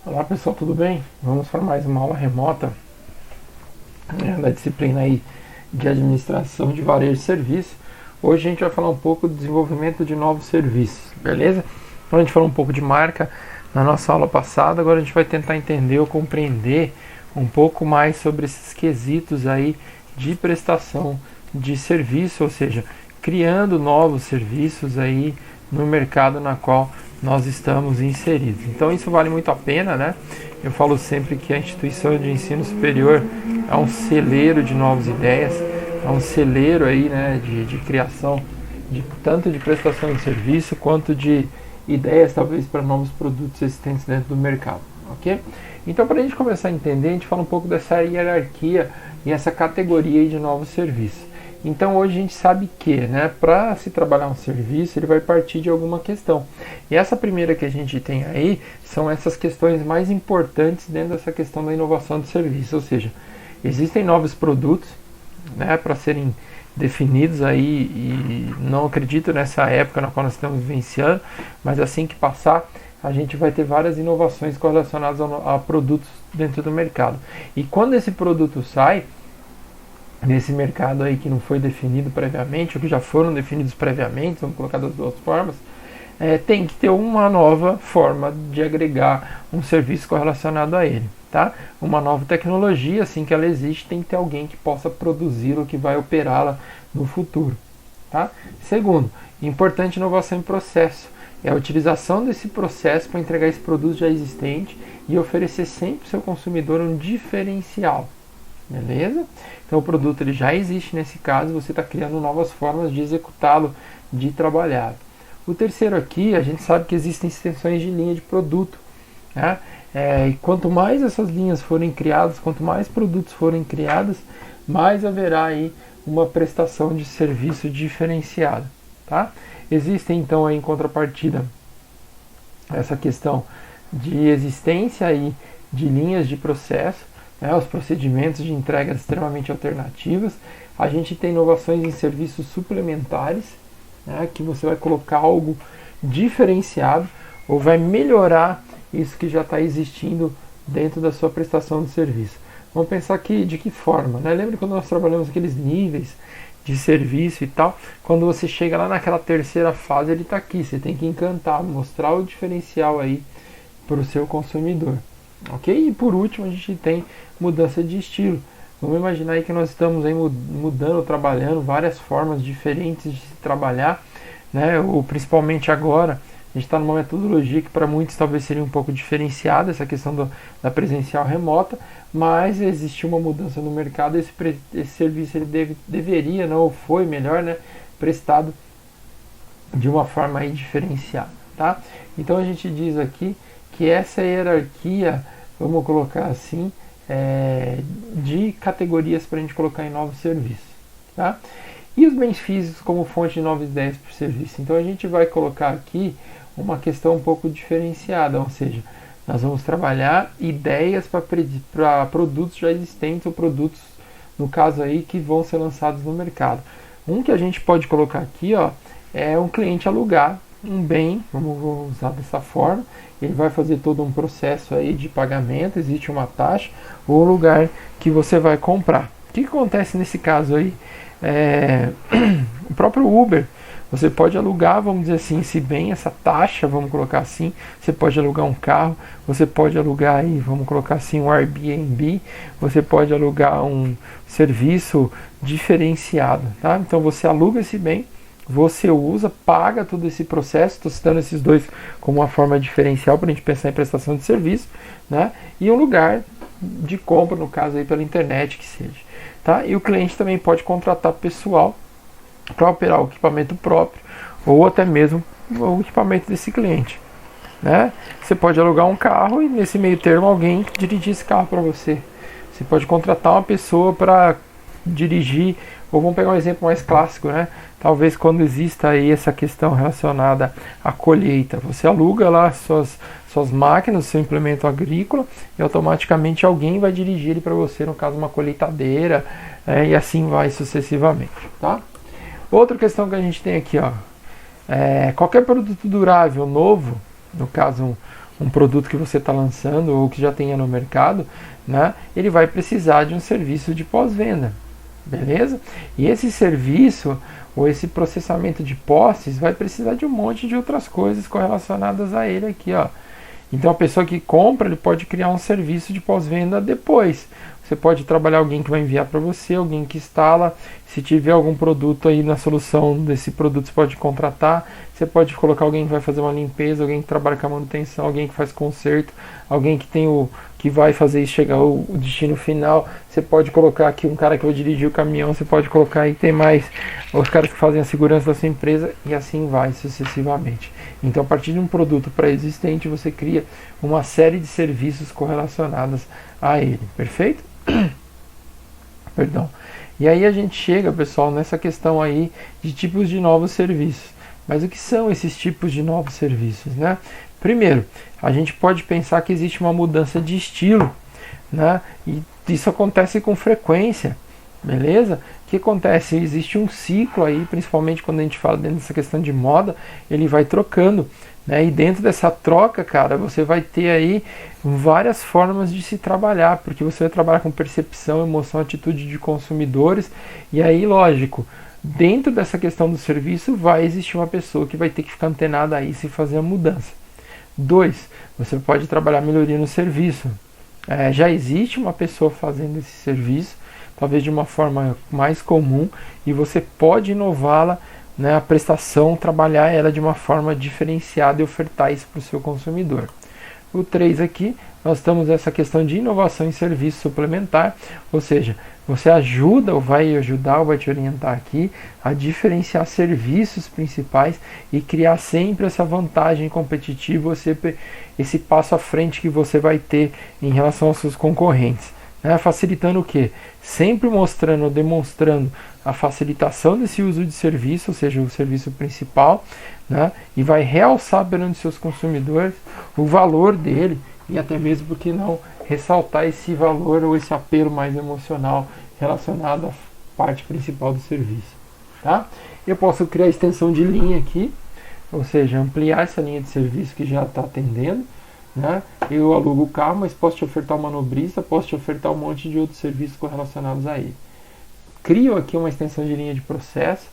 Olá pessoal, tudo bem? Vamos para mais uma aula remota da disciplina aí de administração de varejo e serviço. Hoje a gente vai falar um pouco do desenvolvimento de novos serviços, beleza? Então a gente falou um pouco de marca na nossa aula passada, agora a gente vai tentar entender ou compreender um pouco mais sobre esses quesitos aí de prestação de serviço, ou seja, criando novos serviços aí no mercado na qual nós estamos inseridos. Então isso vale muito a pena, né? Eu falo sempre que a instituição de ensino superior é um celeiro de novas ideias, é um celeiro aí, né, de criação tanto de prestação de serviço quanto de ideias talvez para novos produtos existentes dentro do mercado, ok? Então, para a gente começar a entender, a gente fala um pouco dessa hierarquia e essa categoria aí de novos serviços. Então hoje a gente sabe que, né, para se trabalhar um serviço, ele vai partir de alguma questão. E essa primeira que a gente tem aí são essas questões mais importantes dentro dessa questão da inovação do serviço. Ou seja, existem novos produtos, né, para serem definidos aí, e não acredito nessa época na qual nós estamos vivenciando, mas assim que passar, a gente vai ter várias inovações correlacionadas a produtos dentro do mercado. E quando esse produto sai nesse mercado aí que não foi definido previamente, ou que já foram definidos previamente, vamos colocar das duas formas, tem que ter uma nova forma de agregar um serviço correlacionado a ele, tá? Uma nova tecnologia, assim que ela existe, tem que ter alguém que possa produzi-la, que vai operá-la no futuro, tá? Segundo, importante inovação em processo, é a utilização desse processo para entregar esse produto já existente e oferecer sempre ao seu consumidor um diferencial. Beleza? Então o produto ele já existe nesse caso, você está criando novas formas de executá-lo, de trabalhar. O terceiro aqui, a gente sabe que existem extensões de linha de produto, né? E quanto mais essas linhas forem criadas, quanto mais produtos forem criados, mais haverá aí uma prestação de serviço diferenciada, tá? Existem então aí em contrapartida essa questão de existência aí de linhas de processo, os procedimentos de entrega extremamente alternativos. A gente tem inovações em serviços suplementares, né, que você vai colocar algo diferenciado ou vai melhorar isso que já está existindo dentro da sua prestação de serviço. Vamos pensar aqui de que forma, né? Lembra quando nós trabalhamos aqueles níveis de serviço e tal? Quando você chega lá naquela terceira fase, ele está aqui. Você tem que encantar, mostrar o diferencial aí para o seu consumidor. Ok? E por último a gente tem mudança de estilo. Vamos imaginar aí que nós estamos aí mudando, trabalhando várias formas diferentes de se trabalhar, né? Ou principalmente agora, a gente está numa metodologia que para muitos talvez seria um pouco diferenciada, essa questão da presencial remota, mas existiu uma mudança no mercado, esse serviço ele deveria, não, ou foi melhor, né, prestado de uma forma aí diferenciada, tá? Então a gente diz aqui que essa hierarquia, vamos colocar assim, de categorias para a gente colocar em novos serviços, tá? E os bens físicos como fonte de novas ideias para o serviço. Então a gente vai colocar aqui uma questão um pouco diferenciada, ou seja, nós vamos trabalhar ideias para produtos já existentes ou produtos, no caso aí, que vão ser lançados no mercado. Um que a gente pode colocar aqui, ó, é um cliente alugar um bem, vamos usar dessa forma, ele vai fazer todo um processo aí de pagamento, existe uma taxa ou lugar que você vai comprar. O que acontece nesse caso aí? O próprio Uber, você pode alugar, vamos dizer assim, esse bem, essa taxa, vamos colocar assim, você pode alugar um carro, você pode alugar aí, vamos colocar assim, um Airbnb, você pode alugar um serviço diferenciado, tá? Então você aluga esse bem, você usa, paga todo esse processo, estou citando esses dois como uma forma diferencial para a gente pensar em prestação de serviço, né? E um lugar de compra, no caso aí pela internet que seja, tá? E o cliente também pode contratar pessoal para operar o equipamento próprio ou até mesmo o equipamento desse cliente, né? Você pode alugar um carro e nesse meio termo alguém dirigir esse carro para você. Você pode contratar uma pessoa para dirigir, ou vamos pegar um exemplo mais clássico, né? Talvez quando exista aí essa questão relacionada à colheita, você aluga lá suas máquinas, seu implemento agrícola, e automaticamente alguém vai dirigir ele para você, no caso uma colheitadeira, e assim vai sucessivamente, tá? Outra questão que a gente tem aqui, ó, qualquer produto durável novo, no caso um produto que você está lançando ou que já tenha no mercado, né, ele vai precisar de um serviço de pós-venda, beleza? E esse serviço ou esse processamento de postes vai precisar de um monte de outras coisas correlacionadas a ele aqui, ó. Então a pessoa que compra, ele pode criar um serviço de pós-venda depois. Você pode trabalhar alguém que vai enviar para você, alguém que instala. Se tiver algum produto aí na solução desse produto, você pode contratar. Você pode colocar alguém que vai fazer uma limpeza, alguém que trabalha com a manutenção, alguém que faz conserto, alguém que tem que vai fazer isso chegar ao destino final. Você pode colocar aqui um cara que vai dirigir o caminhão, você pode colocar aí, tem mais os caras que fazem a segurança da sua empresa e assim vai sucessivamente. Então, a partir de um produto pré-existente, você cria uma série de serviços correlacionados a ele, perfeito? Perdão. E aí a gente chega, pessoal, nessa questão aí de tipos de novos serviços. Mas o que são esses tipos de novos serviços, né? Primeiro, a gente pode pensar que existe uma mudança de estilo, né? E isso acontece com frequência, beleza? O que acontece? Existe um ciclo aí, principalmente quando a gente fala dentro dessa questão de moda, ele vai trocando, né? E dentro dessa troca, cara, você vai ter aí várias formas de se trabalhar, porque você vai trabalhar com percepção, emoção, atitude de consumidores, e aí, lógico, dentro dessa questão do serviço vai existir uma pessoa que vai ter que ficar antenada aí e fazer a mudança. 2. Você pode trabalhar melhoria no serviço. Já existe uma pessoa fazendo esse serviço, talvez de uma forma mais comum, e você pode inová-la, né, a prestação, trabalhar ela de uma forma diferenciada e ofertar isso para o seu consumidor. O 3 aqui, nós estamos nessa questão de inovação em serviço suplementar, ou seja, você ajuda ou vai ajudar ou vai te orientar aqui a diferenciar serviços principais e criar sempre essa vantagem competitiva, esse passo à frente que você vai ter em relação aos seus concorrentes. Né? Facilitando o quê? Sempre mostrando ou demonstrando a facilitação desse uso de serviço, ou seja, o serviço principal, né? E vai realçar perante seus consumidores o valor dele e até mesmo, por que não, ressaltar esse valor ou esse apelo mais emocional relacionado à parte principal do serviço. Tá? Eu posso criar extensão de linha aqui, ou seja, ampliar essa linha de serviço que já está atendendo. Né? Eu alugo o carro, mas posso te ofertar um manobrista, posso te ofertar um monte de outros serviços correlacionados a ele. Crio aqui uma extensão de linha de processo,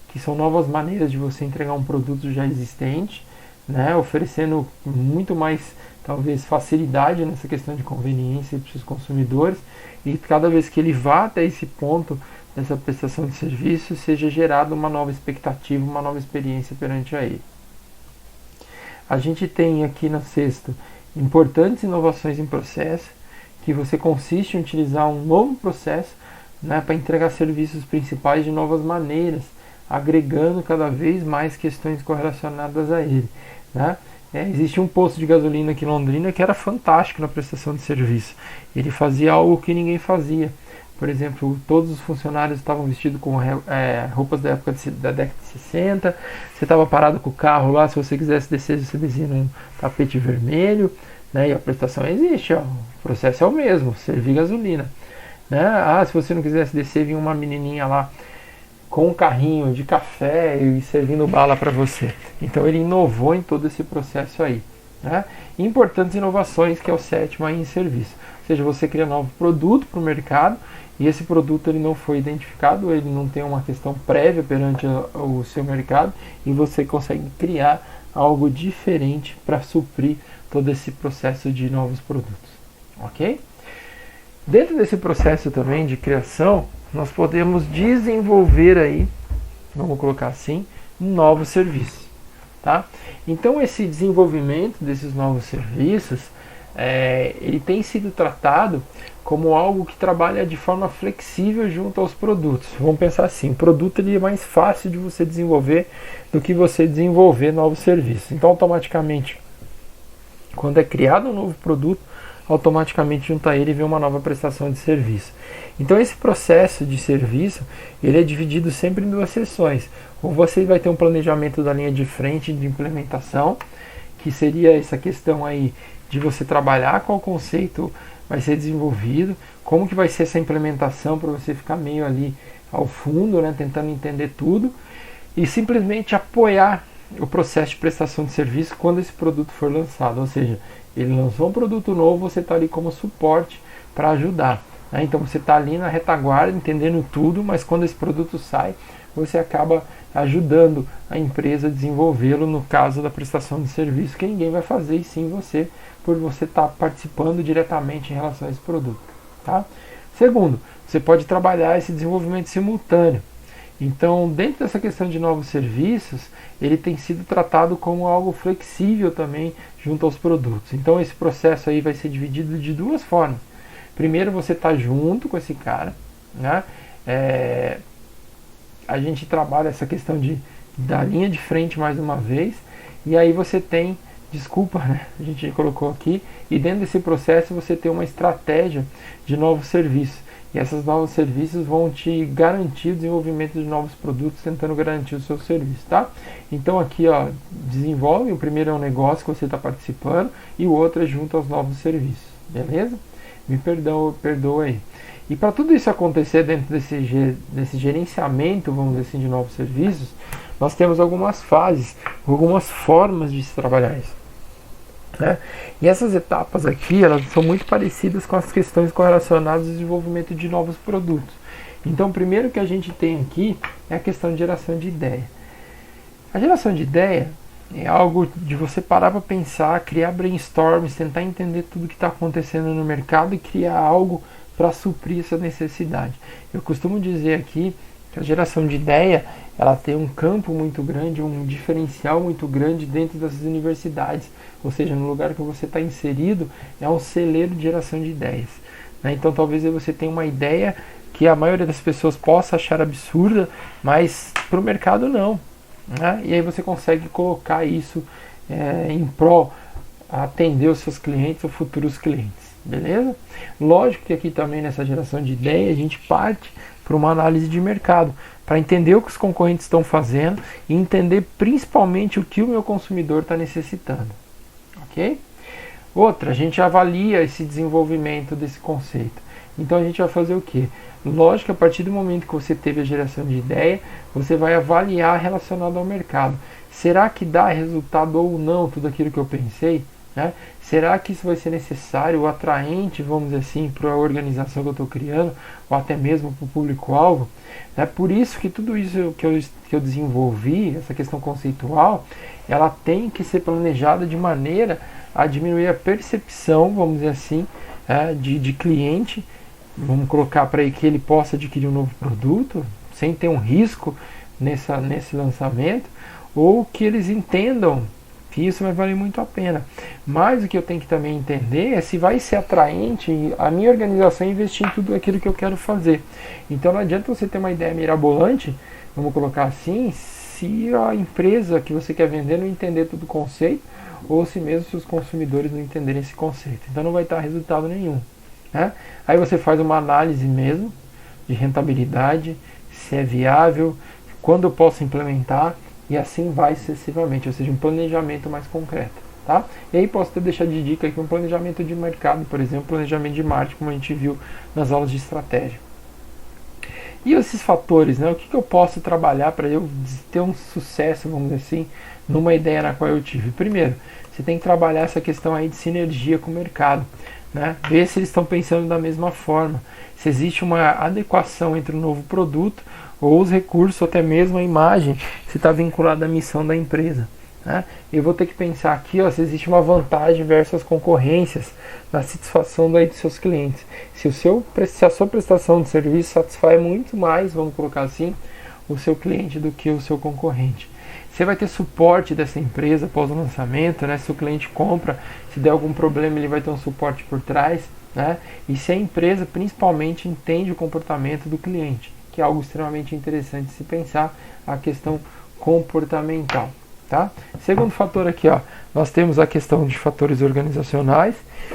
que são novas maneiras de você entregar um produto já existente, né? Oferecendo muito mais, talvez, facilidade nessa questão de conveniência para os seus consumidores, e cada vez que ele vá até esse ponto dessa prestação de serviço, seja gerada uma nova expectativa, uma nova experiência perante a ele. A gente tem aqui na sexta importantes inovações em processo, que você consiste em utilizar um novo processo, né, para entregar serviços principais de novas maneiras, agregando cada vez mais questões correlacionadas a ele. Né? Existe um posto de gasolina aqui em Londrina que era fantástico na prestação de serviço. Ele fazia algo que ninguém fazia. Por exemplo, todos os funcionários estavam vestidos com roupas da época da década de 60. Você estava parado com o carro lá, se você quisesse descer, você descia num tapete vermelho. Né? E a prestação existe, ó. O processo é o mesmo, servir gasolina. Né? Se você não quisesse descer, vinha uma menininha lá com um carrinho de café e servindo bala para você. Então ele inovou em todo esse processo aí. Né? Importantes inovações, que é o 7º aí em serviço. Ou seja, você cria um novo produto para o mercado e esse produto ele não foi identificado, ele não tem uma questão prévia perante o seu mercado e você consegue criar algo diferente para suprir todo esse processo de novos produtos. Ok? Dentro desse processo também de criação, nós podemos desenvolver aí, vamos colocar assim, novos serviços. Tá? Então esse desenvolvimento desses novos serviços, ele tem sido tratado como algo que trabalha de forma flexível junto aos produtos. Vamos pensar assim, o produto ele é mais fácil de você desenvolver do que você desenvolver novos serviços. Então automaticamente, quando é criado um novo produto, automaticamente junto a ele vem uma nova prestação de serviço. Então esse processo de serviço, ele é dividido sempre em 2 seções. Ou você vai ter um planejamento da linha de frente de implementação, que seria essa questão aí de você trabalhar qual conceito vai ser desenvolvido, como que vai ser essa implementação para você ficar meio ali ao fundo, né, tentando entender tudo, e simplesmente apoiar o processo de prestação de serviço quando esse produto for lançado. Ou seja, ele lançou um produto novo, você está ali como suporte para ajudar. Né? Então você está ali na retaguarda, entendendo tudo, mas quando esse produto sai, você acaba ajudando a empresa a desenvolvê-lo no caso da prestação de serviço, que ninguém vai fazer, e sim você, por você estar participando diretamente em relação a esse produto. Tá? Segundo, você pode trabalhar esse desenvolvimento simultâneo. Então, dentro dessa questão de novos serviços, ele tem sido tratado como algo flexível também junto aos produtos. Então, esse processo aí vai ser dividido de duas formas. Primeiro, você está junto com esse cara, né? A gente trabalha essa questão da linha de frente mais uma vez, e aí você tem, desculpa, né? A gente colocou aqui, e dentro desse processo você tem uma estratégia de novos serviços. E esses novos serviços vão te garantir o desenvolvimento de novos produtos, tentando garantir o seu serviço, tá? Então aqui, ó, desenvolve, o primeiro é um negócio que você está participando, e o outro é junto aos novos serviços, beleza? Me perdoa aí. E para tudo isso acontecer dentro desse gerenciamento, vamos dizer assim, de novos serviços, nós temos algumas fases, algumas formas de se trabalhar isso. Né? E essas etapas aqui, elas são muito parecidas com as questões correlacionadas ao desenvolvimento de novos produtos. Então, o primeiro que a gente tem aqui é a questão de geração de ideia. A geração de ideia é algo de você parar para pensar, criar brainstorms, tentar entender tudo que está acontecendo no mercado e criar algo para suprir essa necessidade. Eu costumo dizer aqui que a geração de ideia, ela tem um campo muito grande, um diferencial muito grande dentro das universidades, ou seja, no lugar que você está inserido é um celeiro de geração de ideias. Né? Então talvez você tenha uma ideia que a maioria das pessoas possa achar absurda, mas para o mercado não. Né? E aí você consegue colocar isso em prol, atender os seus clientes ou futuros clientes. Beleza? Lógico que aqui também nessa geração de ideia a gente parte para uma análise de mercado, para entender o que os concorrentes estão fazendo e entender principalmente o que o meu consumidor está necessitando. Ok? Outra, a gente avalia esse desenvolvimento desse conceito. Então a gente vai fazer o quê? Lógico que a partir do momento que você teve a geração de ideia, você vai avaliar relacionado ao mercado. Será que dá resultado ou não tudo aquilo que eu pensei? Né? Será que isso vai ser necessário ou atraente, vamos dizer assim, para a organização que eu estou criando, ou até mesmo para o público-alvo? É por isso que tudo isso que eu desenvolvi, essa questão conceitual, ela tem que ser planejada de maneira a diminuir a percepção, vamos dizer assim, de cliente. Vamos colocar para que ele possa adquirir um novo produto, sem ter um risco nesse lançamento, ou que eles entendam que isso vai valer muito a pena. Mas o que eu tenho que também entender é se vai ser atraente a minha organização investir em tudo aquilo que eu quero fazer. Então não adianta você ter uma ideia mirabolante, vamos colocar assim, se a empresa que você quer vender não entender todo o conceito, ou se mesmo se os consumidores não entenderem esse conceito. Então não vai dar resultado nenhum. Né? Aí você faz uma análise mesmo de rentabilidade, se é viável, quando eu posso implementar, e assim vai sucessivamente, ou seja, um planejamento mais concreto. Tá? E aí posso até deixar de dica aqui um planejamento de mercado, por exemplo, planejamento de marketing, como a gente viu nas aulas de estratégia. E esses fatores, né? O que eu posso trabalhar para eu ter um sucesso, vamos dizer assim, numa ideia na qual eu tive? Primeiro, você tem que trabalhar essa questão aí de sinergia com o mercado. Né? Ver se eles estão pensando da mesma forma, se existe uma adequação entre o novo produto ou os recursos, ou até mesmo a imagem, se está vinculada à missão da empresa. Né? Eu vou ter que pensar aqui, ó, se existe uma vantagem versus as concorrências na satisfação dos seus clientes. Se a sua prestação de serviço satisfaz muito mais, vamos colocar assim, o seu cliente do que o seu concorrente. Você vai ter suporte dessa empresa após o lançamento, né? Se o cliente compra, se der algum problema, ele vai ter um suporte por trás, né? E se a empresa principalmente entende o comportamento do cliente, que é algo extremamente interessante de se pensar, a questão comportamental. Tá? Segundo fator aqui, ó, nós temos a questão de fatores organizacionais,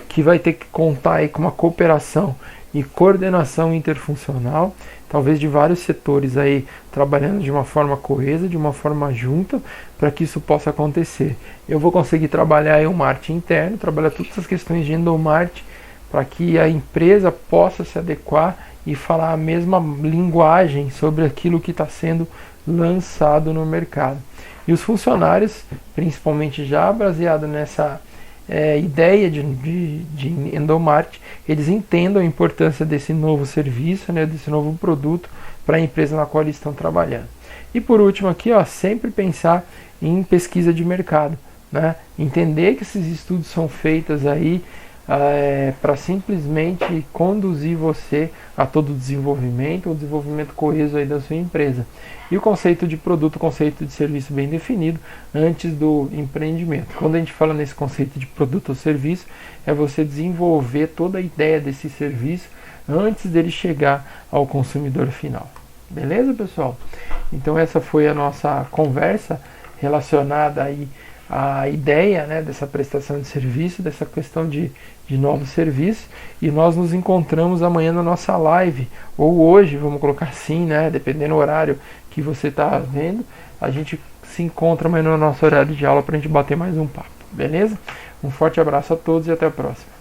que vai ter que contar aí com uma cooperação e coordenação interfuncional, talvez de vários setores aí trabalhando de uma forma coesa, de uma forma junta, para que isso possa acontecer. Eu vou conseguir trabalhar aí o marketing interno, trabalhar todas as questões de endomarketing, para que a empresa possa se adequar e falar a mesma linguagem sobre aquilo que está sendo lançado no mercado. E os funcionários, principalmente já baseado nessa ideia de endomarketing, eles entendam a importância desse novo serviço, né, desse novo produto para a empresa na qual eles estão trabalhando. E por último aqui, ó, sempre pensar em pesquisa de mercado, né? Entender que esses estudos são feitos aí para simplesmente conduzir você a todo o desenvolvimento coeso aí da sua empresa. E o conceito de produto, o conceito de serviço bem definido antes do empreendimento. Quando a gente fala nesse conceito de produto ou serviço, é você desenvolver toda a ideia desse serviço antes dele chegar ao consumidor final. Beleza, pessoal? Então essa foi a nossa conversa relacionada aí à ideia, né, dessa prestação de serviço, dessa questão de novos serviços, e nós nos encontramos amanhã na nossa live, ou hoje, vamos colocar assim, né, dependendo do horário que você está vendo, a gente se encontra amanhã no nosso horário de aula para a gente bater mais um papo, beleza? Um forte abraço a todos e até a próxima.